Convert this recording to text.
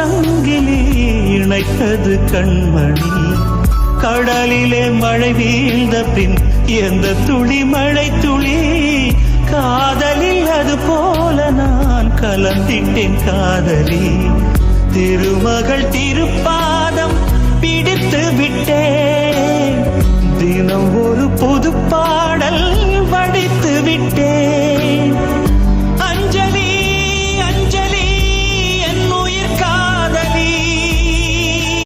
சங்கிலி இணைத்தது கண்மணி. கடலிலே மழை வீழ்ந்த பின் எந்த துளி மழை துளி காதலில் அது போல நான் கலந்திட்டேன் காதலி. திருமகள் திருப்பா